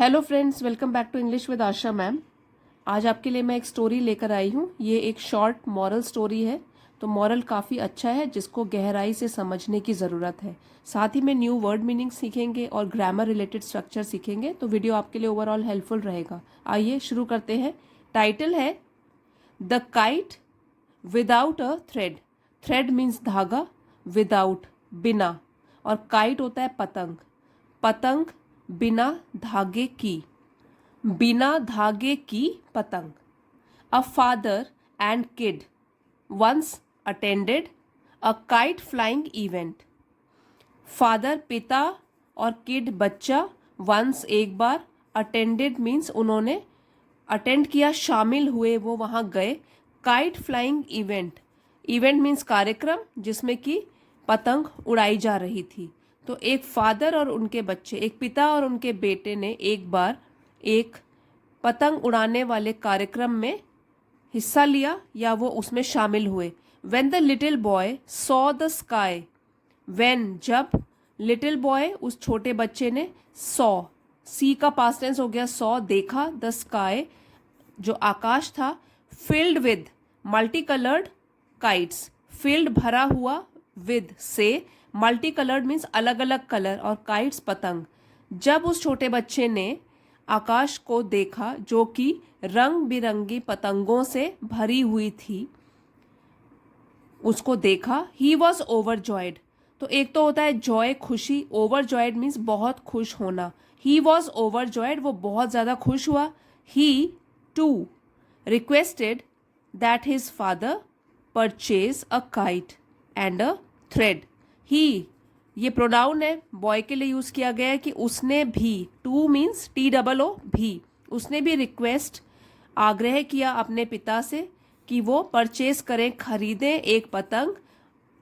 Hello friends, welcome back to English with Asha ma'am. आज आपके लिए मैं एक स्टोरी लेकर आई हूँ। ये एक शॉर्ट मॉरल स्टोरी है। तो मॉरल काफ़ी अच्छा है जिसको गहराई से समझने की ज़रूरत है। साथ ही में न्यू वर्ड मीनिंग सीखेंगे और ग्रामर रिलेटेड स्ट्रक्चर सीखेंगे, तो वीडियो आपके लिए ओवरऑल हेल्पफुल रहेगा। आइए शुरू करते हैं। टाइटल है the kite without a thread. Thread means धागा, विदाउट बिना, और काइट होता है पतंग। पतंग बिना धागे की, बिना धागे की पतंग। A father and kid once attended a kite flying event. Father पिता और किड बच्चा, वंस एक बार, अटेंडेड मीन्स उन्होंने अटेंड किया, शामिल हुए, वो वहाँ गए। Kite flying event, event means कार्यक्रम जिसमें कि पतंग उड़ाई जा रही थी। तो एक फादर और उनके बच्चे, एक पिता और उनके बेटे ने एक बार एक पतंग उड़ाने वाले कार्यक्रम में हिस्सा लिया या वो उसमें शामिल हुए। When the little boy saw the sky, when जब, लिटिल बॉय उस छोटे बच्चे ने, सॉ सी का पास्ट टेंस हो गया, सॉ देखा, द स्काई जो आकाश था, filled with multi coloured kites, field भरा हुआ, विद से, मल्टी कलर्ड मीन्स अलग अलग कलर, और काइट्स पतंग। जब उस छोटे बच्चे ने आकाश को देखा जो कि रंग बिरंगी पतंगों से भरी हुई थी, उसको देखा, ही वॉज ओवरजॉयड। तो एक तो होता है जॉय, खुशी, ओवरजॉयड मीन्स बहुत खुश होना। ही वॉज ओवरजॉयड, वो बहुत ज़्यादा खुश हुआ। He too requested that his father purchase a kite and a thread. He, ये प्रोनाउन है, बॉय के लिए यूज़ किया गया है कि उसने भी, टू मीन्स TOO भी, उसने भी रिक्वेस्ट, आग्रह किया अपने पिता से कि वो परचेज करें, खरीदें एक पतंग,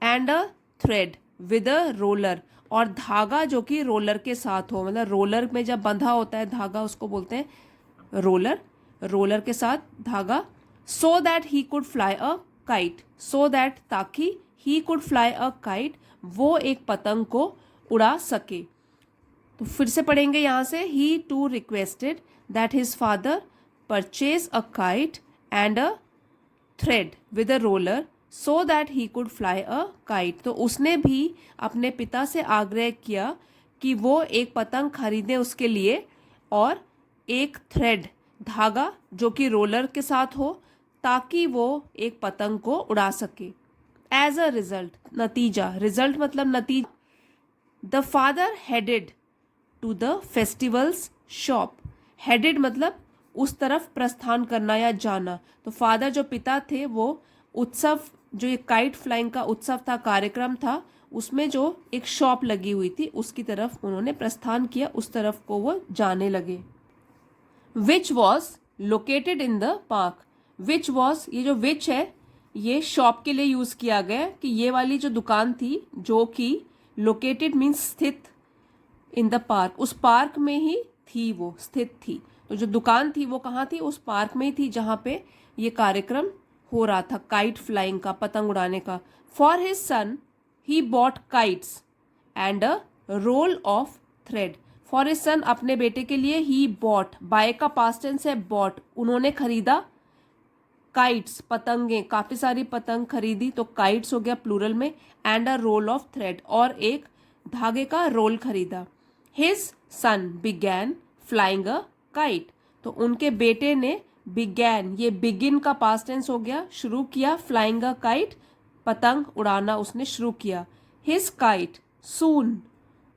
and a thread with a roller, और धागा जो कि रोलर के साथ हो, मतलब रोलर में जब बंधा होता है धागा उसको बोलते हैं रोलर, रोलर के साथ धागा। So that he could fly a kite, so that ताकि, he could fly a kite वो एक पतंग को उड़ा सके। तो फिर से पढ़ेंगे यहाँ से। He too requested that his father purchase a kite and a thread with a roller so that he could fly a kite. तो उसने भी अपने पिता से आग्रह किया कि वो एक पतंग खरीदें उसके लिए, और एक थ्रेड धागा जो कि रोलर के साथ हो, ताकि वो एक पतंग को उड़ा सके। एज अ रिजल्ट, नतीजा, रिजल्ट मतलब नतीजा, the father headed to the festivals shop. Headed मतलब उस तरफ प्रस्थान करना या जाना। तो फादर जो पिता थे वो उत्सव, जो ये काइट फ्लाइंग का उत्सव था, कार्यक्रम था, उसमें जो एक शॉप लगी हुई थी उसकी तरफ उन्होंने प्रस्थान किया, उस तरफ को वो जाने लगे। Which was located in the park. Which was, ये जो विच है ये शॉप के लिए यूज किया गया कि ये वाली जो दुकान थी जो कि लोकेटेड मीन्स स्थित, इन द पार्क, उस पार्क में ही थी, वो स्थित थी। तो जो दुकान थी वो कहाँ थी, उस पार्क में ही थी जहाँ पे ये कार्यक्रम हो रहा था, काइट फ्लाइंग का, पतंग उड़ाने का। For his son he bought kites and a roll of thread. For his son, अपने बेटे के लिए, ही बॉट, बाय का पास्ट टेंस है बॉट, उन्होंने खरीदा, काइट्स पतंगे, काफी सारी पतंग खरीदी, तो काइट्स हो गया प्लूरल में, and a roll of thread, और एक धागे का रोल खरीदा। His son began flying a kite. तो उनके बेटे ने बिगैन, ये बिगिन का पास्ट टेंस हो गया, शुरू किया, फ्लाइंग अ काइट पतंग उड़ाना उसने शुरू किया। His kite soon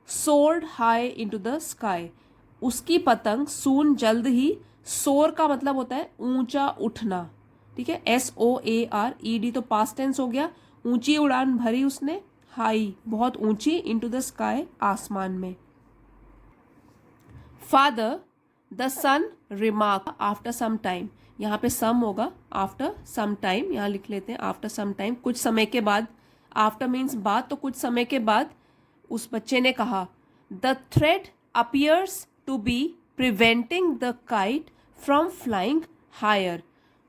sword high into the sky. उसकी पतंग सून जल्द ही, सोर का मतलब होता है ऊंचा उठना, ठीक है, SOARED, तो पास्ट टेंस हो गया, ऊंची उड़ान भरी उसने, हाई बहुत ऊंची, इनटू द स्काई आसमान में। Father the son remark after some time, यहाँ पे सम होगा, आफ्टर सम टाइम यहाँ लिख लेते हैं, आफ्टर सम टाइम कुछ समय के बाद, आफ्टर मीन्स बाद, तो कुछ समय के बाद उस बच्चे ने कहा, the thread appears to be preventing the kite from flying higher.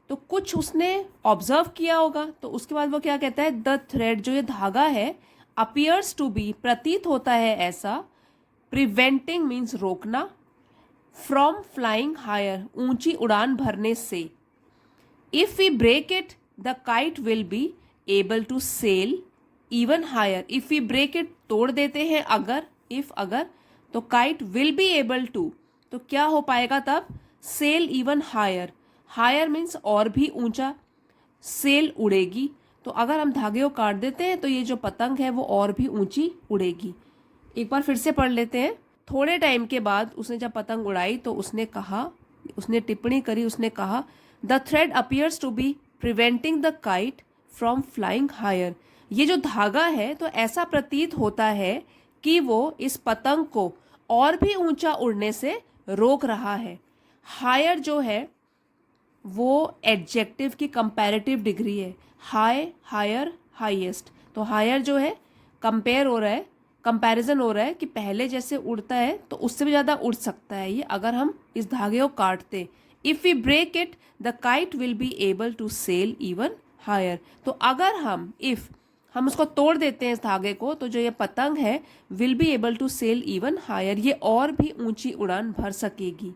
तो कुछ उसने ऑब्जर्व किया होगा, तो उसके बाद वो क्या कहता है, द थ्रेड जो ये धागा है, अपीयर्स टू बी प्रतीत होता है ऐसा, प्रिवेंटिंग मीन्स रोकना, फ्रॉम फ्लाइंग हायर, ऊंची उड़ान भरने से। If we break it the kite will be able to sail even higher. If we break it, तोड़ देते हैं अगर, इफ अगर, तो kite will be able to, तो क्या हो पाएगा तब, sail even higher. Higher means और भी ऊंचा, सेल उड़ेगी। तो अगर हम धागे को काट देते हैं तो ये जो पतंग है वो और भी ऊंची उड़ेगी। एक बार फिर से पढ़ लेते हैं। थोड़े टाइम के बाद उसने जब पतंग उड़ाई तो उसने कहा, उसने टिप्पणी करी, उसने कहा the thread appears to be preventing the kite from flying higher. ये जो धागा है तो ऐसा प्रतीत होता है कि वो इस पतंग को और भी ऊंचा उड़ने से रोक रहा है। हायर जो है वो एडजेक्टिव की कंपैरेटिव डिग्री है। High, higher, highest. तो हायर जो है कंपेयर हो रहा है, कंपैरिजन हो रहा है कि पहले जैसे उड़ता है तो उससे भी ज़्यादा उड़ सकता है ये अगर हम इस धागे को काटते। If we break it the kite will be able to sail even higher. तो अगर हम उसको तोड़ देते हैं इस धागे को, तो जो ये पतंग है will be able to sail even higher, ये और भी ऊंची उड़ान भर सकेगी।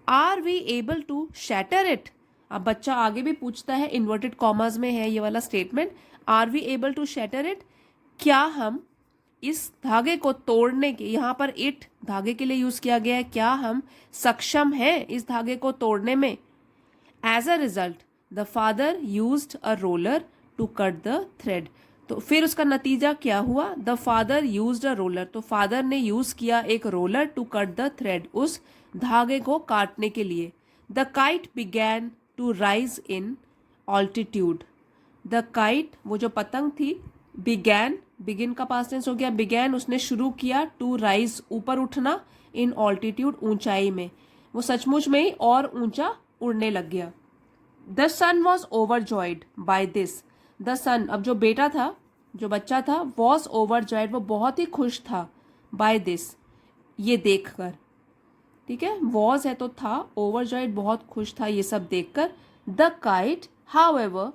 Are we able to shatter it. अब बच्चा आगे भी पूछता है, इन्वर्टेड कॉमर्स में है ये वाला statement, are we able to shatter it, क्या हम इस धागे को तोड़ने के, यहाँ पर इट धागे के लिए यूज किया गया है, क्या हम सक्षम हैं इस धागे को तोड़ने में। As a result the father used a roller to cut the thread. तो फिर उसका नतीजा क्या हुआ, the father used a roller, तो फादर ने यूज किया एक roller to cut the thread, उस धागे को काटने के लिए। The kite began to rise in altitude. The kite, वो जो पतंग थी, बिगैन, बिगिन का पास्ट टेंस हो गया, बिगैन उसने शुरू किया, टू राइज ऊपर उठना, इन ऑल्टीट्यूड ऊंचाई में, वो सचमुच में ही और ऊंचा उड़ने लग गया। The son was overjoyed by this. The son, अब जो बेटा था, जो बच्चा था, वॉज ओवरजॉयड, वो बहुत ही खुश था, बाय दिस, ये देखकर। ठीक है, वॉज है तो था, ओवरजॉयड बहुत खुश था ये सब देखकर। The kite however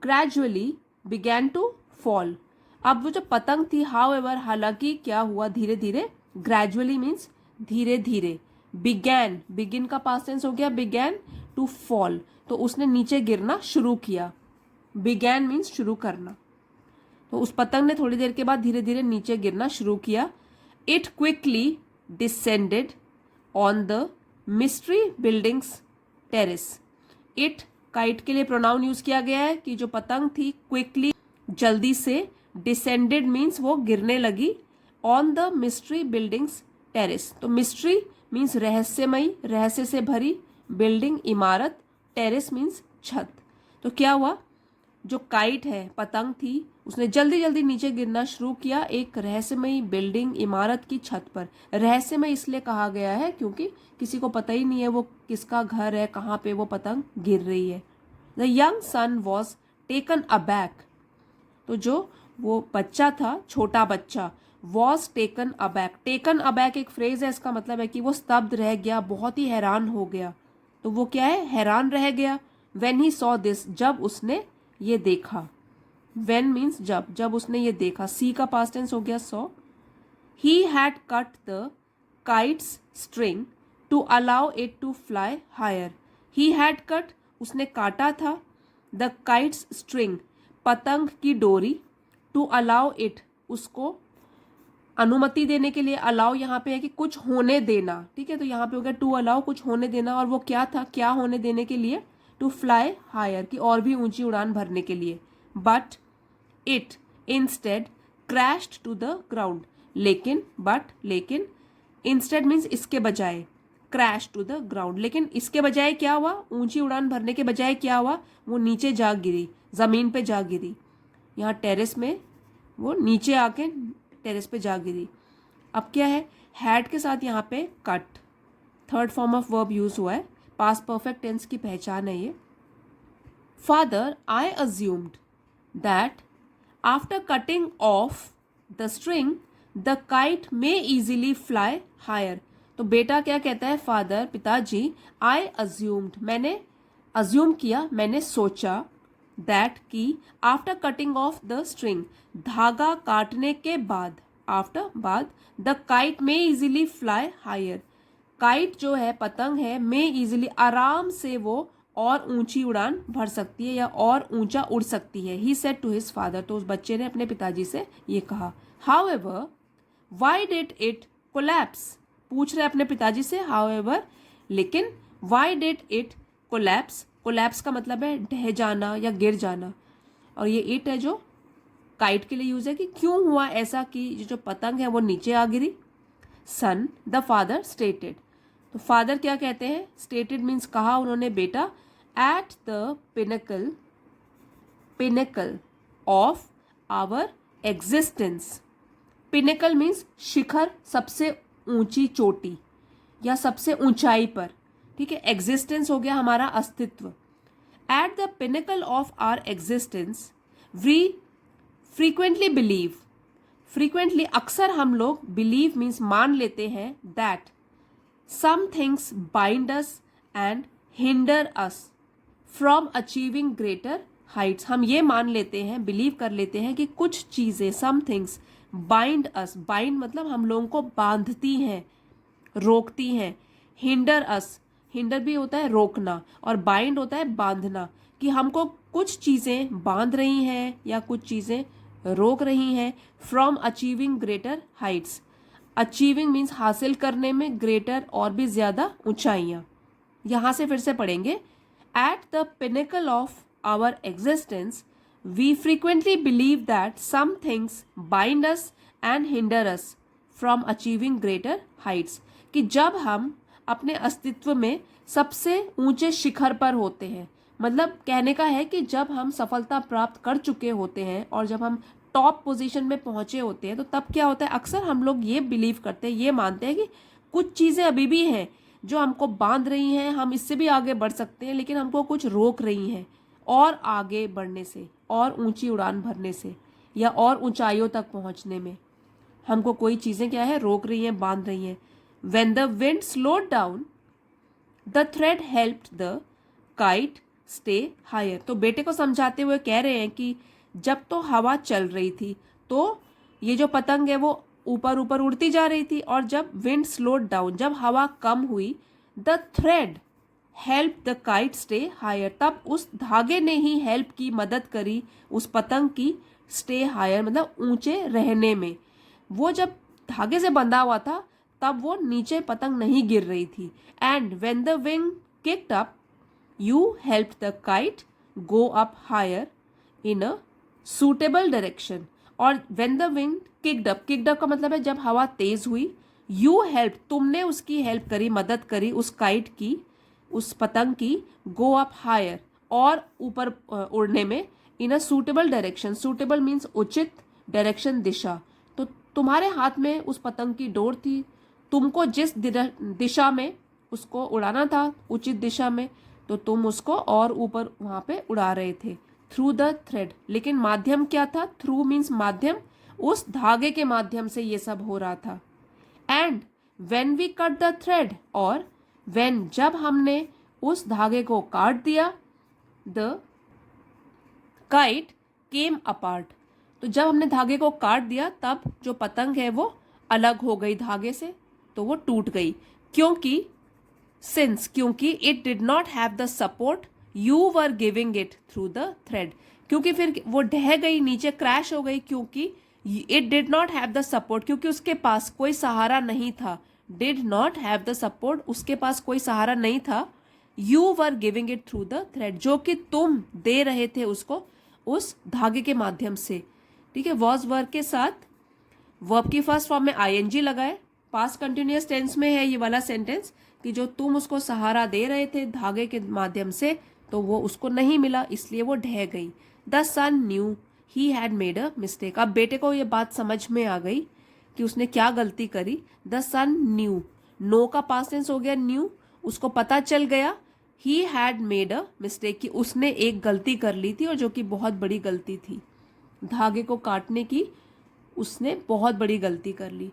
gradually began to fall. अब वो जो पतंग थी, हाउएवर हालांकि, क्या हुआ, धीरे धीरे, ग्रेजुअली मीन्स धीरे धीरे, बिगैन, बिगिन का पास्ट टेंस हो गया, बिगैन टू फॉल, तो उसने नीचे गिरना शुरू किया। बिगैन मीन्स शुरू करना, तो उस पतंग ने थोड़ी देर के बाद धीरे धीरे नीचे गिरना शुरू किया। It quickly descended on the mystery buildings terrace. It, kite के लिए प्रोनाउन यूज किया गया है कि जो पतंग थी क्विकली, जल्दी से, डिसेंडेड मीन्स वो गिरने लगी, on the mystery buildings terrace. तो मिस्ट्री मीन्स रहस्यमयी, रहस्य से भरी, बिल्डिंग इमारत, टेरेस मीन्स छत। तो क्या हुआ, जो काइट है, पतंग थी, उसने जल्दी जल्दी नीचे गिरना शुरू किया एक रहस्यमयी बिल्डिंग, इमारत की छत पर। रहस्यमय इसलिए कहा गया है क्योंकि किसी को पता ही नहीं है वो किसका घर है, कहाँ पे वो पतंग गिर रही है। The young son was taken aback. तो जो वो बच्चा था, छोटा बच्चा, was taken aback. Taken aback एक फ्रेज है, इसका मतलब है कि वो स्तब्ध रह गया, बहुत ही हैरान हो गया। तो वो क्या है, हैरान रह गया। व्हेन ही सॉ दिस, जब उसने ये देखा। व्हेन मीन्स जब, जब उसने ये देखा, सी का पास्ट टेंस हो गया saw. He had cut the kite's string to allow it to fly higher. He had cut, उसने काटा था, द काइट्स स्ट्रिंग, पतंग की डोरी, टू अलाउ इट, उसको अनुमति देने के लिए। अलाउ यहाँ पे है कि कुछ होने देना, ठीक है, तो यहाँ पे हो गया टू अलाउ, कुछ होने देना, और वो क्या था, क्या होने देने के लिए, टू फ्लाई हायर, की और भी ऊंची उड़ान भरने के लिए। But it instead crashed to the ground. लेकिन, बट लेकिन, इंस्टेड मीन्स इसके बजाय, क्रैश टू द ग्राउंड, लेकिन इसके बजाय क्या हुआ, ऊंची उड़ान भरने के बजाय क्या हुआ, वो नीचे जा गिरी, जमीन पे जा गिरी। यहाँ टेरेस में वो नीचे आके टेरेस पे जा गिरी। अब क्या है, हैड के साथ यहाँ पे cut, third form of verb use हुआ है, पास्ट परफेक्ट टेंस की पहचान है ये। Father, I assumed that after cutting off the string the kite may easily fly higher. तो बेटा क्या कहता है, फादर, पिताजी, आई अज्यूम्ड, मैंने अज्यूम किया, मैंने सोचा, दैट की, after cutting off the string, धागा काटने के बाद, आफ्टर बाद, the kite may easily fly higher, kite जो है, पतंग है, मे इजिली, आराम से वो और ऊंची उड़ान भर सकती है या और ऊंचा उड़ सकती है। He said to his father, तो उस बच्चे ने अपने पिताजी से ये कहा। However why did it collapse, पूछ रहे अपने पिताजी से हाउएवर, लेकिन why did it collapse, collapse का मतलब है ढह जाना या गिर जाना, और ये इट है जो काइट के लिए यूज है कि क्यों हुआ ऐसा कि जो पतंग है वो नीचे आ गिरी। सन, द फादर स्टेटेड, तो फादर क्या कहते हैं, स्टेटेड मीन्स कहा उन्होंने, बेटा, at the pinnacle of our existence, pinnacle means शिखर, सबसे ऊंची चोटी या सबसे ऊंचाई पर, ठीक है, एग्जिस्टेंस हो गया हमारा अस्तित्व। At the pinnacle of our existence we frequently believe, frequently अक्सर हम लोग, बिलीव मीन्स मान लेते हैं, that some things bind us and hinder us from achieving greater heights, हम ये मान लेते हैं, बिलीव कर लेते हैं कि कुछ चीज़ें, some things bind us, bind मतलब हम लोगों को बांधती हैं, रोकती हैं, हिंडर अस, हिंडर भी होता है रोकना और बाइंड होता है बांधना, कि हमको कुछ चीज़ें बांध रही हैं या कुछ चीज़ें रोक रही हैं, from achieving greater Heights, achieving means हासिल करने में, ग्रेटर और भी ज़्यादा ऊंचाइयाँ। यहाँ से फिर से पढ़ेंगे, at the pinnacle of our existence we frequently believe that some things bind us and hinder us from achieving greater heights, कि जब हम अपने अस्तित्व में सबसे ऊंचे शिखर पर होते हैं, मतलब कहने का है कि जब हम सफलता प्राप्त कर चुके होते हैं और जब हम टॉप पोजीशन में पहुंचे होते हैं, तो तब क्या होता है, अक्सर हम लोग ये बिलीव करते हैं, ये मानते हैं कि कुछ चीज़ें अभी भी हैं जो हमको बांध रही हैं, हम इससे भी आगे बढ़ सकते हैं, लेकिन हमको कुछ रोक रही हैं और आगे बढ़ने से, और ऊंची उड़ान भरने से या और ऊंचाइयों तक पहुंचने में, हमको कोई चीज़ें क्या है, रोक रही हैं, बांध रही हैं। When the wind slowed down, the thread helped the kite stay higher, तो बेटे को समझाते हुए कह रहे हैं कि जब तो हवा चल रही थी तो ये जो पतंग है वो ऊपर ऊपर उड़ती जा रही थी, और जब विंड स्लोड डाउन, जब हवा कम हुई, the thread help the kite stay higher, तब उस धागे ने ही हेल्प की, मदद करी उस पतंग की, स्टे हायर मतलब ऊंचे रहने में। वो जब धागे से बंधा हुआ था तब वो नीचे पतंग नहीं गिर रही थी। And when the wing kicked up you help the kite go up higher in a suitable direction, और when the wing kicked up, kicked up का मतलब है जब हवा तेज हुई, यू हेल्प तुमने उसकी हेल्प करी, मदद करी उस काइट की, उस पतंग की, गो अप हायर और ऊपर उड़ने में, in a suitable direction, suitable means उचित, डायरेक्शन दिशा, तो तुम्हारे हाथ में उस पतंग की डोर थी, तुमको जिस दिशा में उसको उड़ाना था, उचित दिशा में, तो तुम उसको और ऊपर वहाँ पे उड़ा रहे थे, थ्रू द थ्रेड, लेकिन माध्यम क्या था, थ्रू मीन्स माध्यम, उस धागे के माध्यम से ये सब हो रहा था। And when we cut the thread, और व्हेन जब हमने उस धागे को काट दिया, द काइट केम अपार्ट, तो जब हमने धागे को काट दिया तब जो पतंग है वो अलग हो गई धागे से, तो वो टूट गई, क्योंकि सिंस, क्योंकि it did not have the support you were giving it through the thread, क्योंकि फिर वो ढह गई, नीचे क्रैश हो गई, क्योंकि it did not have the support, क्योंकि उसके पास कोई सहारा नहीं था, did not have the support, उसके पास कोई सहारा नहीं था, you were giving it through the thread, जो कि तुम दे रहे थे उसको उस धागे के माध्यम से, ठीक है। वॉज वर्ब के साथ वर्ब की फर्स्ट फॉर्म में आईएनजी लगाए, पास्ट कंटिन्यूअस टेंस में है ये वाला सेंटेंस, कि जो तुम उसको सहारा दे रहे थे धागे के माध्यम से, तो वो उसको नहीं मिला, इसलिए वो ढह गई। The son knew he had made a mistake, अब बेटे को ये बात समझ में आ गई कि उसने क्या गलती करी। द सन न्यू, नो का पास्ट टेंस हो गया न्यू, उसको पता चल गया, ही हैड मेड अ मिस्टेक, कि उसने एक गलती कर ली थी और जो कि बहुत बड़ी गलती थी, धागे को काटने की उसने बहुत बड़ी गलती कर ली।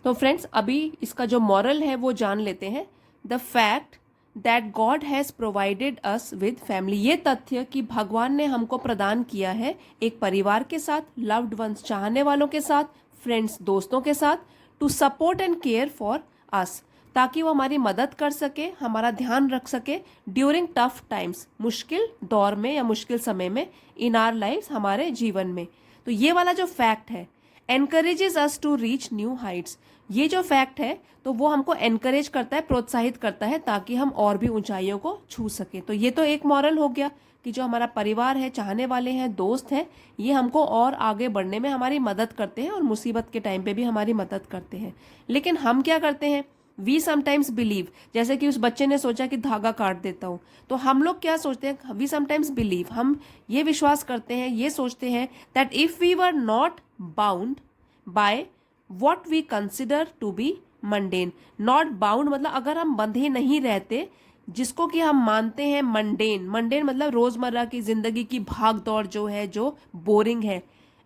तो फ्रेंड्स अभी इसका जो मॉरल है वो जान लेते हैं। The fact that God has provided us with family, ये तथ्य कि भगवान ने हमको प्रदान किया है एक परिवार के साथ, लव्ड वंस चाहने वालों के साथ, फ्रेंड्स दोस्तों के साथ, to support and care for us, ताकि वो हमारी मदद कर सके, हमारा ध्यान रख सके ड्यूरिंग टफ टाइम्स, मुश्किल दौर में या मुश्किल समय में इन आवर लाइफ्स, हमारे जीवन में। तो ये वाला जो फैक्ट है, encourages us to reach new heights, ये जो फैक्ट है तो वो हमको एनकरेज करता है, प्रोत्साहित करता है ताकि हम और भी ऊंचाइयों को छू सके। तो ये तो एक मॉरल हो गया कि जो हमारा परिवार है, चाहने वाले हैं, दोस्त हैं, ये हमको और आगे बढ़ने में हमारी मदद करते हैं और मुसीबत के टाइम पे भी हमारी मदद करते हैं। लेकिन हम क्या करते हैं, वी समटाइम्स बिलीव, जैसे कि उस बच्चे ने सोचा कि धागा काट देता हूँ, तो हम लोग क्या सोचते हैं, वी समटाइम्स बिलीव, हम ये विश्वास करते हैं, ये सोचते हैं that if we were not bound by what we consider to be mundane. Not bound मतलब अगर हम बंधे नहीं रहते जिसको कि हम मानते हैं मंडेन, मंडेन मतलब रोजमर्रा की जिंदगी की भाग दौड़ जो है, जो बोरिंग है,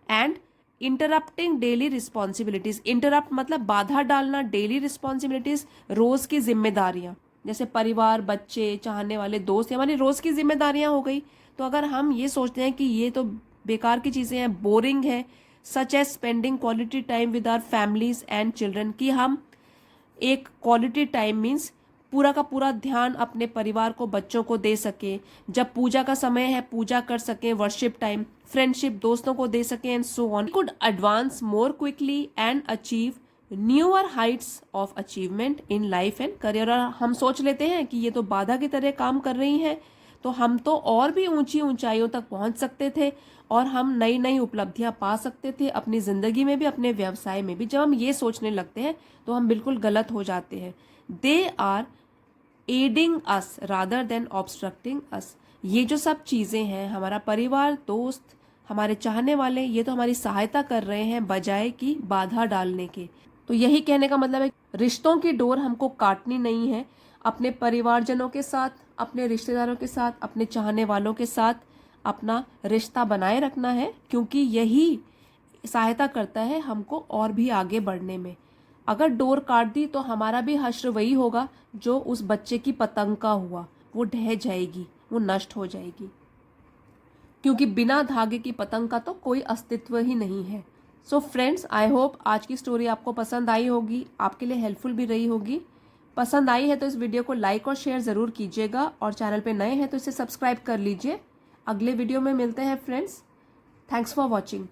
and interrupting daily responsibilities, interrupt मतलब बाधा डालना, डेली रिस्पॉन्सिबिलिटीज रोज की जिम्मेदारियां, जैसे परिवार, बच्चे, चाहने वाले, दोस्त, हमारी रोज की जिम्मेदारियां हो गई। तो अगर हम ये सोचते हैं कि ये तो बेकार की चीजें हैं, बोरिंग है, such as spending quality time with our families and children, कि हम एक क्वालिटी टाइम मीन्स पूरा का पूरा ध्यान अपने परिवार को, बच्चों को दे सके, जब पूजा का समय है पूजा कर सके, वर्शिप टाइम, फ्रेंडशिप दोस्तों को दे सके, and so on, could advance more quickly and achieve newer Heights of achievement in life and career. और हम सोच लेते हैं कि ये तो बाधा की तरह काम कर रही हैं, तो हम तो और भी ऊंची ऊंचाइयों तक पहुंच सकते थे और हम नई नई उपलब्धियां पा सकते थे अपनी जिंदगी में भी, अपने व्यवसाय में भी। जब हम ये सोचने लगते हैं तो हम बिल्कुल गलत हो जाते हैं। They are aiding us rather than obstructing us. ये जो सब चीज़ें हैं, हमारा परिवार, दोस्त, हमारे चाहने वाले, ये तो हमारी सहायता कर रहे हैं बजाय कि बाधा डालने के। तो यही कहने का मतलब है, रिश्तों की डोर हमको काटनी नहीं है, अपने परिवारजनों के साथ, अपने रिश्तेदारों के साथ, अपने चाहने वालों के साथ अपना रिश्ता बनाए रखना है, क्योंकि यही सहायता करता है हमको और भी आगे बढ़ने में। अगर डोर काट दी तो हमारा भी हश्र वही होगा जो उस बच्चे की पतंग का हुआ, वो ढह जाएगी, वो नष्ट हो जाएगी, क्योंकि बिना धागे की पतंग का तो कोई अस्तित्व ही नहीं है। सो फ्रेंड्स, आई होप आज की स्टोरी आपको पसंद आई होगी, आपके लिए हेल्पफुल भी रही होगी। पसंद आई है तो इस वीडियो को लाइक और शेयर ज़रूर कीजिएगा, और चैनल पे नए हैं तो इसे सब्सक्राइब कर लीजिए। अगले वीडियो में मिलते हैं फ्रेंड्स। Thanks for watching.